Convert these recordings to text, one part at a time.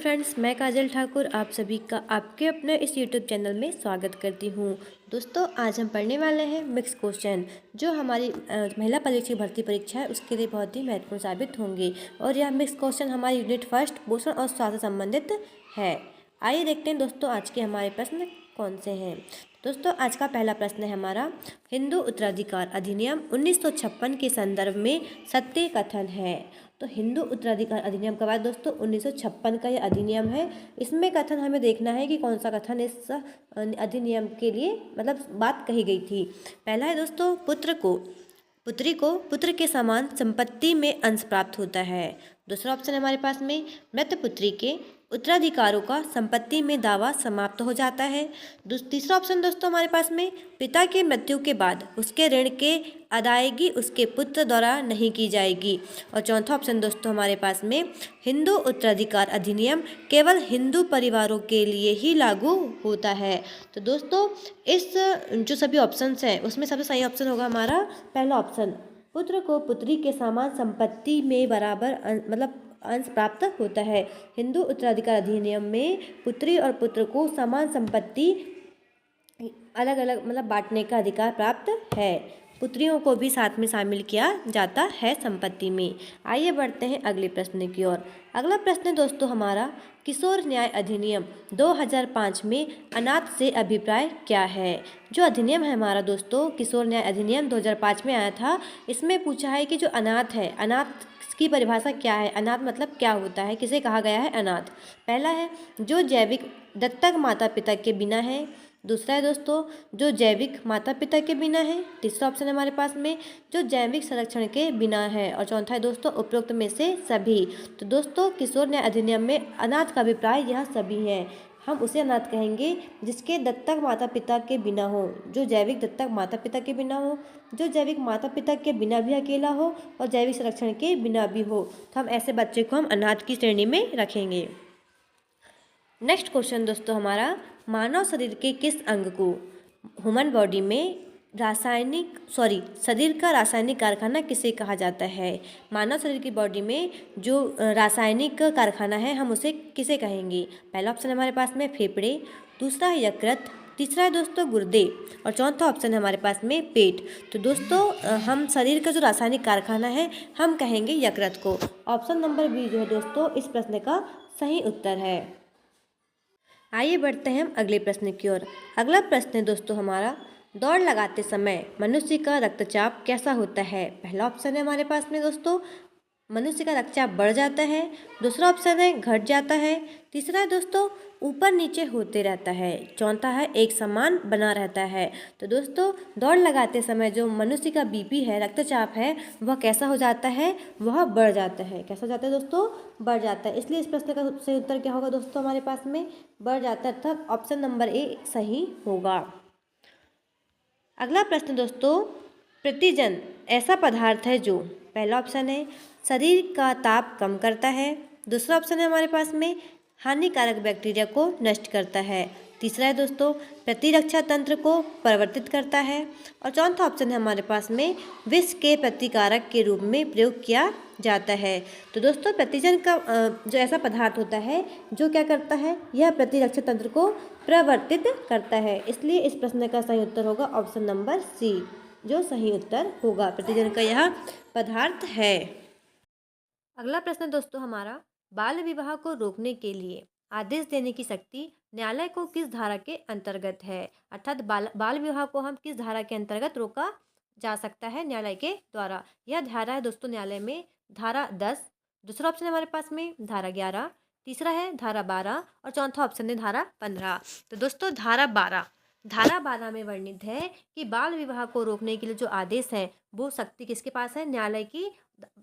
Friends, मैं काजल ठाकुर आप सभी का आपके अपने इस यूट्यूब चैनल में स्वागत करती हूँ। दोस्तों, आज हम पढ़ने वाले हैं मिक्स क्वेश्चन जो हमारी महिला परीक्षा भर्ती परीक्षा है उसके लिए बहुत ही महत्वपूर्ण साबित होंगे। और यह मिक्स क्वेश्चन हमारी यूनिट फर्स्ट पोषण और स्वास्थ्य संबंधित है। आइए देखते हैं दोस्तों आज के हमारे प्रश्न कौन से हैं। दोस्तों, आज का पहला प्रश्न है हमारा, हिंदू उत्तराधिकार अधिनियम 1956 के संदर्भ में सत्य कथन है। तो हिंदू उत्तराधिकार अधिनियम कब आया दोस्तों? 1956 का यह अधिनियम है। इसमें कथन हमें देखना है कि कौन सा कथन इस अधिनियम के लिए मतलब बात कही गई थी। पहला है दोस्तों, पुत्री को पुत्र के समान संपत्ति में अंश प्राप्त होता है। दूसरा ऑप्शन है हमारे पास में, मृत पुत्री के उत्तराधिकारों का संपत्ति में दावा समाप्त हो जाता है। तीसरा ऑप्शन दोस्तों हमारे पास में, पिता के मृत्यु के बाद उसके ऋण के अदायगी उसके पुत्र द्वारा नहीं की जाएगी। और चौथा ऑप्शन दोस्तों हमारे पास में, हिंदू उत्तराधिकार अधिनियम केवल हिंदू परिवारों के लिए ही लागू होता है। तो दोस्तों, इस जो सभी ऑप्शंस हैं उसमें सबसे सही ऑप्शन होगा हमारा पहला ऑप्शन, पुत्र को पुत्री के समान संपत्ति में बराबर मतलब अंश प्राप्त होता है। हिंदू उत्तराधिकार अधिनियम में पुत्री और पुत्र को समान संपत्ति अलग अलग मतलब बांटने का अधिकार प्राप्त है। पुत्रियों को भी साथ में शामिल किया जाता है संपत्ति में। आइए बढ़ते हैं अगले प्रश्न की ओर। अगला प्रश्न दोस्तों हमारा, किशोर न्याय अधिनियम 2005 में अनाथ से अभिप्राय क्या है? जो अधिनियम है हमारा दोस्तों, किशोर न्याय अधिनियम 2005 में आया था। इसमें पूछा है कि जो अनाथ है, अनाथ की परिभाषा क्या है? अनाथ मतलब क्या होता है, किसे कहा गया है अनाथ? पहला है, जो जैविक दत्तक माता पिता के बिना है। दूसरा है दोस्तों, जो जैविक माता पिता के बिना है। तीसरा ऑप्शन है हमारे पास में, जो जैविक संरक्षण के बिना है। और चौथा है दोस्तों, उपरोक्त में से सभी। तो दोस्तों, किशोर न्याय अधिनियम में अनाथ का अभिप्राय यह सभी है। हम उसे अनाथ कहेंगे जिसके दत्तक माता पिता के बिना हो, जो जैविक दत्तक माता पिता के बिना हो, जो जैविक माता पिता के बिना भी अकेला हो और जैविक संरक्षण के बिना भी हो। तो हम ऐसे बच्चे को हम अनाथ की श्रेणी में रखेंगे। नेक्स्ट क्वेश्चन दोस्तों हमारा, मानव शरीर के किस अंग को ह्यूमन बॉडी में शरीर का रासायनिक कारखाना किसे कहा जाता है? मानव शरीर की बॉडी में जो रासायनिक कारखाना है हम उसे किसे कहेंगे? पहला ऑप्शन हमारे पास में फेफड़े, दूसरा है यकृत, तीसरा है दोस्तों गुर्दे और चौथा ऑप्शन है हमारे पास में पेट। तो दोस्तों, हम शरीर का जो रासायनिक कारखाना है हम कहेंगे यकृत को। ऑप्शन नंबर बी जो है दोस्तों इस प्रश्न का सही उत्तर है। आइए बढ़ते हैं हम अगले प्रश्न की ओर। अगला प्रश्न है दोस्तों हमारा, दौड़ लगाते समय मनुष्य का रक्तचाप कैसा होता है? पहला ऑप्शन है हमारे पास में दोस्तों, मनुष्य का रक्तचाप बढ़ जाता है। दूसरा ऑप्शन है घट जाता है। तीसरा है दोस्तों ऊपर नीचे होते रहता है। चौथा है एक समान बना रहता है। तो दोस्तों, दौड़ लगाते समय जो मनुष्य का बीपी है, रक्तचाप है, वह कैसा हो जाता है? वह बढ़ जाता है। कैसा हो जाता है दोस्तों? बढ़ जाता है। इसलिए इस प्रश्न का सही उत्तर क्या होगा दोस्तों हमारे पास में? बढ़ जाता है, अर्थात ऑप्शन नंबर ए सही होगा। अगला प्रश्न दोस्तों, प्रतिजन ऐसा पदार्थ है जो, पहला ऑप्शन है शरीर का ताप कम करता है। दूसरा ऑप्शन है हमारे पास में हानिकारक बैक्टीरिया को नष्ट करता है। तीसरा है दोस्तों प्रतिरक्षा तंत्र को परिवर्तित करता है। और चौथा ऑप्शन है हमारे पास में विष के प्रतिकारक के रूप में प्रयोग किया जाता है। तो दोस्तों, प्रतिजन का जो ऐसा पदार्थ होता है जो क्या करता है, यह प्रतिरक्षा तंत्र को प्रवर्तित करता है। इसलिए इस प्रश्न का सही उत्तर होगा ऑप्शन नंबर सी, जो सही उत्तर होगा। प्रतिजन का यह पदार्थ है। अगला प्रश्न दोस्तों हमारा, बाल विवाह को रोकने के लिए आदेश देने की शक्ति न्यायालय को किस धारा के अंतर्गत है? अर्थात बाल विवाह को हम किस धारा के अंतर्गत रोका जा सकता है न्यायालय के द्वारा? यह धारा है दोस्तों न्यायालय में धारा 10। दूसरा ऑप्शन है हमारे पास में धारा 11, तीसरा है धारा 12 और चौथा ऑप्शन है धारा 15। तो दोस्तों, धारा 12 में वर्णित है कि बाल विवाह को रोकने के लिए जो आदेश है वो शक्ति किसके पास है? न्यायालय की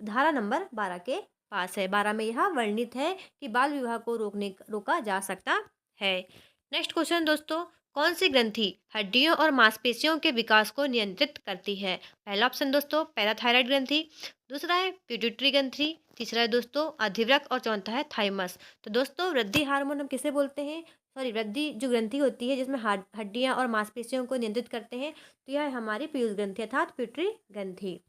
धारा नंबर 12 के पास है। 12 में यह वर्णित है कि बाल विवाह को रोका जा सकता है। नेक्स्ट क्वेश्चन दोस्तों, कौन सी ग्रंथि हड्डियों और मांसपेशियों के विकास को नियंत्रित करती है? पहला ऑप्शन दोस्तों पैराथायराइड ग्रंथि, दूसरा है पिट्यूटरी ग्रंथि, तीसरा है दोस्तों अधिवृक्क और चौथा है थाइमस। तो दोस्तों, वृद्धि हार्मोन हम किसे बोलते हैं? वृद्धि जो ग्रंथि होती है जिसमें हड्डियां और मांसपेशियों को नियंत्रित करते हैं, तो यह है हमारी पीयूष ग्रंथि अर्थात पिट्यूटरी ग्रंथि।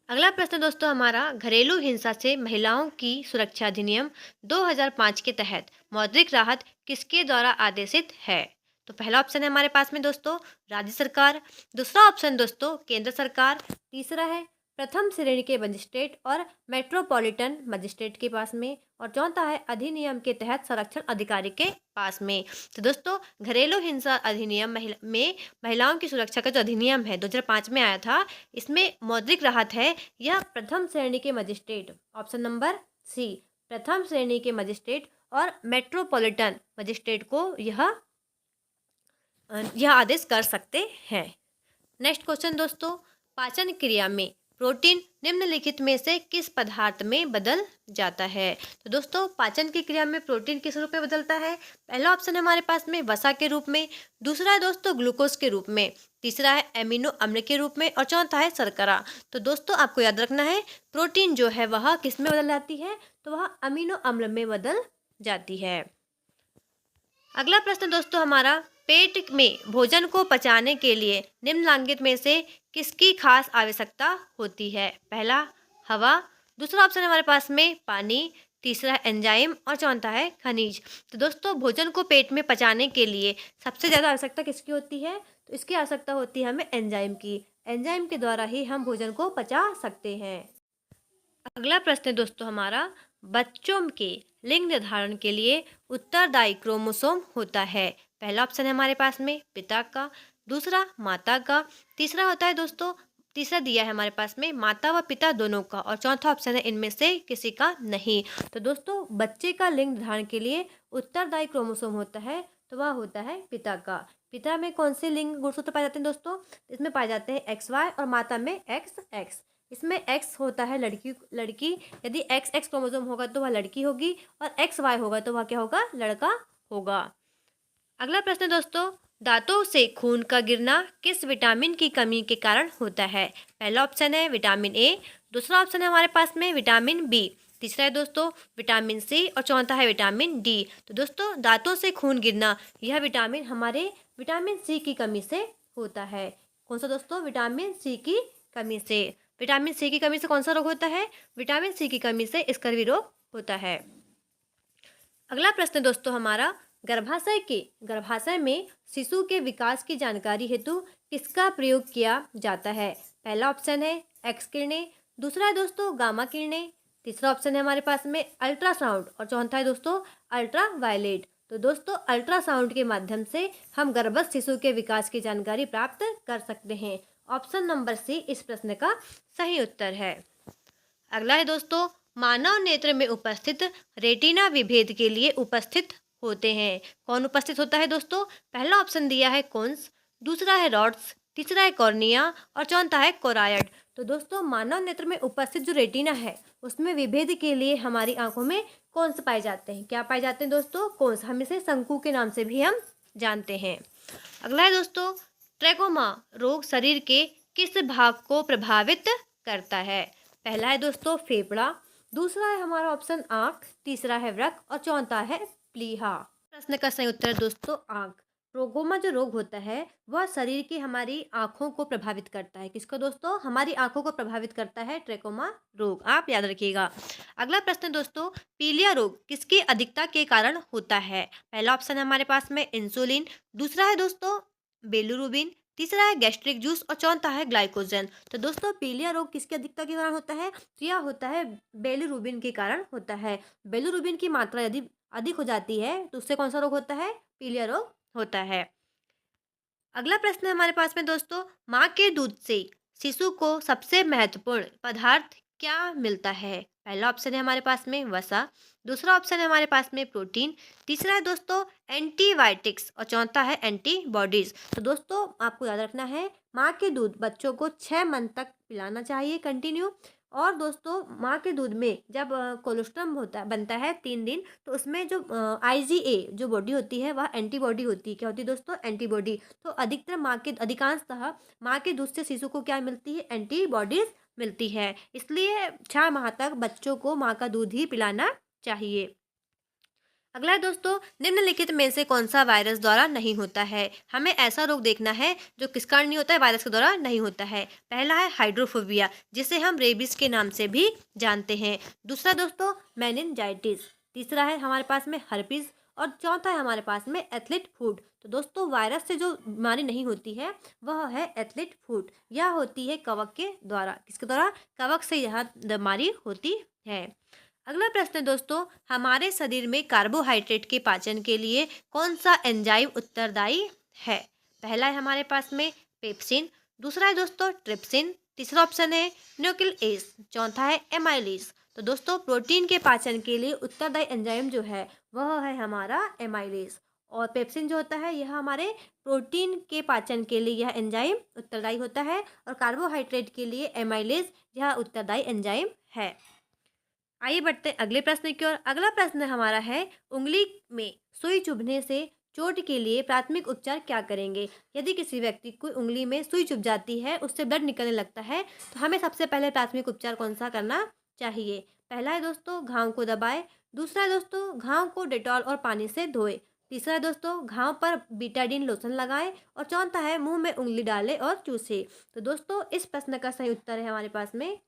अगला प्रश्न दोस्तों हमारा, घरेलू हिंसा से महिलाओं की सुरक्षा अधिनियम 2005 के तहत मौद्रिक राहत किसके द्वारा आदेशित है? तो पहला ऑप्शन है हमारे पास में दोस्तों राज्य सरकार, दूसरा ऑप्शन दोस्तों केंद्र सरकार, तीसरा है प्रथम श्रेणी के मजिस्ट्रेट और मेट्रोपॉलिटन मजिस्ट्रेट के पास में, और चौथा है अधिनियम के तहत संरक्षण अधिकारी के पास में। तो दोस्तों घरेलू हिंसा अधिनियम महिलाओं की सुरक्षा का जो अधिनियम है 2005 में आया था, इसमें मौद्रिक राहत है यह प्रथम श्रेणी के मजिस्ट्रेट, ऑप्शन नंबर सी, प्रथम श्रेणी के मजिस्ट्रेट और मेट्रोपॉलिटन मजिस्ट्रेट को यह आदेश कर सकते हैं। नेक्स्ट क्वेश्चन दोस्तों, पाचन क्रिया में प्रोटीन निम्नलिखित में से किस पदार्थ में बदल जाता है? तो दोस्तों पाचन की क्रिया में प्रोटीन किस रूप में बदलता है? पहला ऑप्शन है हमारे पास में वसा के रूप में, दूसरा है दोस्तों ग्लूकोज के रूप में, तीसरा है एमिनो अम्ल के रूप में, और चौथा है शर्करा। तो दोस्तों आपको याद रखना है प्रोटीन जो है वह किस में बदल जाती है? तो वह अमीनो अम्ल में बदल जाती है। अगला प्रश्न दोस्तों हमारा, पेट में भोजन को पचाने के लिए निम्नलिखित में से किसकी खास आवश्यकता होती है? पहला हवा, दूसरा ऑप्शन है हमारे पास में पानी, तीसरा है एंजाइम, और चौथा है खनिज। तो दोस्तों भोजन को पेट में पचाने के लिए सबसे ज़्यादा आवश्यकता किसकी होती है? तो इसकी आवश्यकता होती है हमें एंजाइम की। एंजाइम के द्वारा ही हम भोजन को पचा सकते हैं। अगला प्रश्न है दोस्तों हमारा, बच्चों के लिंग निर्धारण के लिए उत्तरदायी क्रोमोसोम होता है? पहला ऑप्शन है हमारे पास में पिता का, दूसरा माता का, तीसरा होता है दोस्तों, तीसरा दिया है हमारे पास में माता व पिता दोनों का, और चौथा ऑप्शन है इनमें से किसी का नहीं। तो दोस्तों बच्चे का लिंग निर्धारण के लिए उत्तरदायी क्रोमोसोम होता है, तो वह होता है पिता का। पिता में कौन से लिंग गुणसूत्र पाए जाते हैं दोस्तों? इसमें पाए जाते हैं XY और माता में XX। इसमें X होता है लड़की, यदि XX क्रोमोसोम होगा तो वह लड़की होगी, और XY होगा तो वह क्या होगा? लड़का होगा। अगला प्रश्न दोस्तों, दांतों से खून का गिरना किस विटामिन की कमी के कारण होता है? पहला ऑप्शन है विटामिन ए, दूसरा ऑप्शन है हमारे पास में विटामिन बी, तीसरा है दोस्तों विटामिन सी, और चौथा है विटामिन डी। तो दोस्तों दांतों से खून गिरना यह विटामिन हमारे विटामिन सी की कमी से होता है। कौन सा दोस्तों? विटामिन सी की कमी से। विटामिन सी की कमी से कौन सा रोग होता है? विटामिन सी की कमी से स्कर्वी रोग होता है। अगला प्रश्न दोस्तों हमारा, गर्भाशय में शिशु के विकास की जानकारी हेतु किसका प्रयोग किया जाता है? पहला ऑप्शन है एक्स किरणें, दूसरा है दोस्तों गामा किरणें, तीसरा ऑप्शन है हमारे पास में अल्ट्रासाउंड, और चौथा है दोस्तों अल्ट्रावायलेट। तो दोस्तों अल्ट्रासाउंड के माध्यम से हम गर्भस्थ शिशु के विकास की जानकारी प्राप्त कर सकते हैं। ऑप्शन नंबर सी इस प्रश्न का सही उत्तर है। अगला है दोस्तों, मानव नेत्र में उपस्थित रेटिना विभेद के लिए उपस्थित होते हैं। कौन उपस्थित होता है दोस्तों? पहला ऑप्शन दिया है कोन्स, दूसरा है रॉड्स, तीसरा है कॉर्निया, और चौथा है कोरायड। तो दोस्तों मानव नेत्र में उपस्थित जो रेटिना है उसमें विभेद के लिए हमारी आंखों में कोन्स पाए जाते हैं। क्या पाए जाते हैं दोस्तों? कोन्स। हम इसे शंकु के नाम से भी हम जानते हैं। अगला है दोस्तों, ट्रैकोमा रोग शरीर के किस भाग को प्रभावित करता है? पहला है दोस्तों फेफड़ा, दूसरा है हमारा ऑप्शन आँख, तीसरा है वृक्क, और चौथा है प्लीहा। प्रश्न का सही उत्तर है दोस्तों आँख। ट्रैकोमा जो रोग होता है वह शरीर की हमारी आँखों को प्रभावित करता है। किसको दोस्तों? हमारी आँखों को प्रभावित करता है ट्रैकोमा रोग, आप याद रखिएगा। अगला प्रश्न दोस्तों, पीलिया रोग किसकी अधिकता के कारण होता है? पहला ऑप्शन है हमारे पास में इंसुलिन, दूसरा है दोस्तों बिलिरुबिन, तीसरा है गैस्ट्रिक जूस, और चौथा है ग्लाइकोजन। तो दोस्तों पीलिया रोग किसकी अधिकता के कारण होता है? तो यह होता है बिलिरुबिन के कारण होता है। बिलिरुबिन की मात्रा यदि अधिक हो जाती है तो उससे कौन सा रोग होता है? पीलिया रोग होता है। अगला प्रश्न है हमारे पास में दोस्तों, माँ के दूध से शिशु को सबसे महत्वपूर्ण पदार्थ क्या मिलता है? पहला ऑप्शन है हमारे पास में वसा, दूसरा ऑप्शन है हमारे पास में प्रोटीन, तीसरा है दोस्तों एंटीबायोटिक्स, और चौथा है एंटीबॉडीज। तो दोस्तों आपको याद रखना है माँ के दूध बच्चों को 6 मंथ तक पिलाना चाहिए कंटिन्यू। और दोस्तों माँ के दूध में जब कोलोस्ट्रम बनता है 3 दिन, तो उसमें जो IgA जो बॉडी होती है वह एंटीबॉडी होती है। क्या होती है दोस्तों? एंटीबॉडी। तो अधिकांशतः माँ के दूध से शिशु को क्या मिलती है? एंटीबॉडीज मिलती है। इसलिए 6 माह तक बच्चों को माँ का दूध ही पिलाना चाहिए। अगला है दोस्तों, निम्नलिखित में से कौन सा वायरस द्वारा नहीं होता है। हमें ऐसा रोग देखना है जो किस कारण नहीं होता है, वायरस के द्वारा नहीं होता है। पहला है हाइड्रोफोबिया, जिसे हम रेबीज के नाम से भी जानते हैं। दूसरा दोस्तों मेनिनजाइटिस। तीसरा है हमारे पास में हर्पीज। और चौथा है हमारे पास में एथलीट फूट। तो दोस्तों वायरस से जो बीमारी नहीं होती है वह है एथलीट फूट। यह होती है कवक के द्वारा। किसके द्वारा? कवक से यह बीमारी होती है। अगला प्रश्न है दोस्तों, हमारे शरीर में कार्बोहाइड्रेट के पाचन के लिए कौन सा एंजाइम उत्तरदायी है। पहला है हमारे पास में पेप्सिन। दूसरा है दोस्तों ट्रिप्सिन। तीसरा ऑप्शन है न्यूक्लियस। चौथा है एमाइलेज। तो दोस्तों प्रोटीन के पाचन के लिए उत्तरदायी एंजाइम जो है वह है हमारा एमाइलेज। और पेप्सिन जो होता है यह हमारे प्रोटीन के पाचन के लिए यह एंजाइम उत्तरदायी होता है। और कार्बोहाइड्रेट के लिए एमाइलेज यह उत्तरदायी एंजाइम है। आइए बढ़ते हैं अगले प्रश्न की ओर। अगला प्रश्न हमारा है, उंगली में सुई चुभने से चोट के लिए प्राथमिक उपचार क्या करेंगे। यदि किसी व्यक्ति को उंगली में सुई चुभ जाती है, उससे ब्लड निकलने लगता है, तो हमें सबसे पहले प्राथमिक उपचार कौन सा करना चाहिए। पहला है दोस्तों घाव को दबाए। दूसरा है दोस्तों घाव को डेटॉल और पानी से धोए। तीसरा है दोस्तों घाव पर बीटाडीन लोशन लगाएं। और चौथा है मुंह में उंगली डालें और चूसे। तो दोस्तों इस प्रश्न का सही उत्तर है हमारे पास में,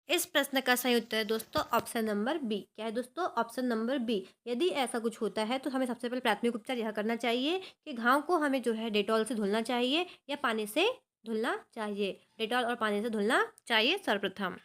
इस प्रश्न का सही उत्तर है दोस्तों ऑप्शन नंबर बी। क्या है दोस्तों? Option number B. यदि ऐसा कुछ होता है तो हमें सबसे पहले प्राथमिक उपचार यह करना चाहिए कि घाव को हमें जो है डेटॉल से धुलना चाहिए या पानी से धुलना चाहिए। डेटॉल और पानी से धुलना चाहिए सर्वप्रथम।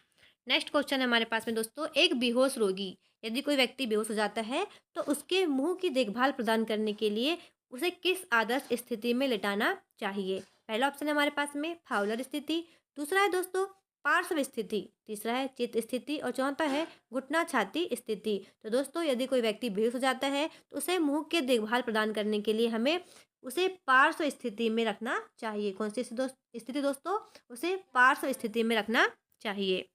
नेक्स्ट क्वेश्चन है हमारे पास में दोस्तों, एक बेहोश रोगी, यदि कोई व्यक्ति बेहोश हो जाता है तो उसके मुंह की देखभाल प्रदान करने के लिए उसे किस आदर्श स्थिति में लेटाना चाहिए। पहला ऑप्शन है हमारे पास में फाउलर स्थिति। दूसरा है दोस्तों पार्श्व स्थिति। तीसरा है चित स्थिति। और चौथा है घुटना छाती स्थिति। तो दोस्तों यदि कोई व्यक्ति बेहोश हो जाता है तो उसे मुंह के देखभाल प्रदान करने के लिए हमें उसे पार्श्व स्थिति में रखना चाहिए। कौन सी स्थिति दोस्तों? उसे पार्श्व स्थिति में रखना चाहिए।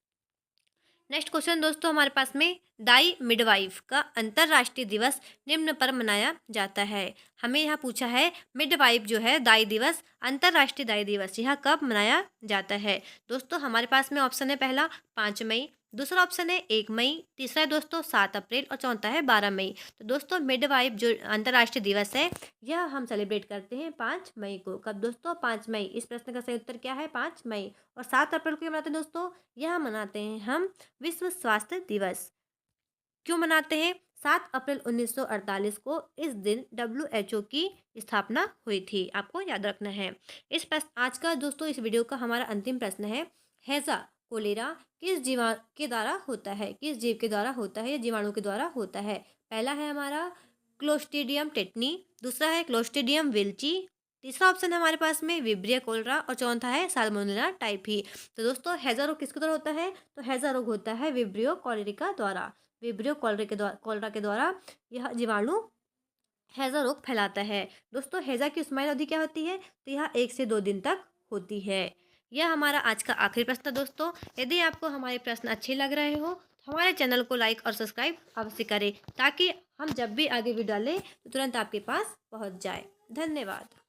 नेक्स्ट क्वेश्चन दोस्तों हमारे पास में, दाई मिडवाइफ का अंतर्राष्ट्रीय दिवस निम्न पर मनाया जाता है। हमें यहाँ पूछा है मिडवाइफ जो है दाई दिवस, अंतर्राष्ट्रीय दाई दिवस यह कब मनाया जाता है। दोस्तों हमारे पास में ऑप्शन है पहला 5 मई। दूसरा ऑप्शन है 1 मई। तीसरा है दोस्तों 7 अप्रैल। और चौथा है 12 मई। तो दोस्तों मिडवाइफ जो अंतर्राष्ट्रीय दिवस है यह हम सेलिब्रेट करते हैं 5 मई को। कब दोस्तों? 5 मई। इस प्रश्न का सही उत्तर क्या है? 5 मई। और 7 अप्रैल को क्या मनाते हैं दोस्तों? यह मनाते हैं हम विश्व स्वास्थ्य दिवस। क्यों मनाते हैं? 7 अप्रैल 1948 को इस दिन WHO की स्थापना हुई थी। आपको याद रखना है। इस प्रश्न आज का दोस्तों इस वीडियो का हमारा अंतिम प्रश्न है, हैजा कोलेरा किस जीवा के द्वारा होता है, किस जीव के द्वारा होता है या जीवाणु के द्वारा होता है। पहला है हमारा क्लोस्ट्रीडियम टेटनी। दूसरा है क्लोस्ट्रीडियम विल्ची। तीसरा ऑप्शन है हमारे पास में विब्रिया कोलेरा। और चौथा है साल्मोनेला टाइफी। तो दोस्तों हैजा रोग किसके द्वारा होता है? तो हैजा रोग होता है विब्रियो कोलेरिका द्वारा। विब्रियो कोलेरा के द्वारा यह जीवाणु हैजा रोग फैलाता है। दोस्तों हैजा की स्माइल अवधि क्या होती है? तो यह 1 से 2 दिन तक होती है। यह हमारा आज का आखिरी प्रश्न है दोस्तों। यदि आपको हमारे प्रश्न अच्छे लग रहे हो तो हमारे चैनल को लाइक और सब्सक्राइब अवश्य करें, ताकि हम जब भी आगे वीडियो डालें तो तुरंत आपके पास पहुंच जाए। धन्यवाद।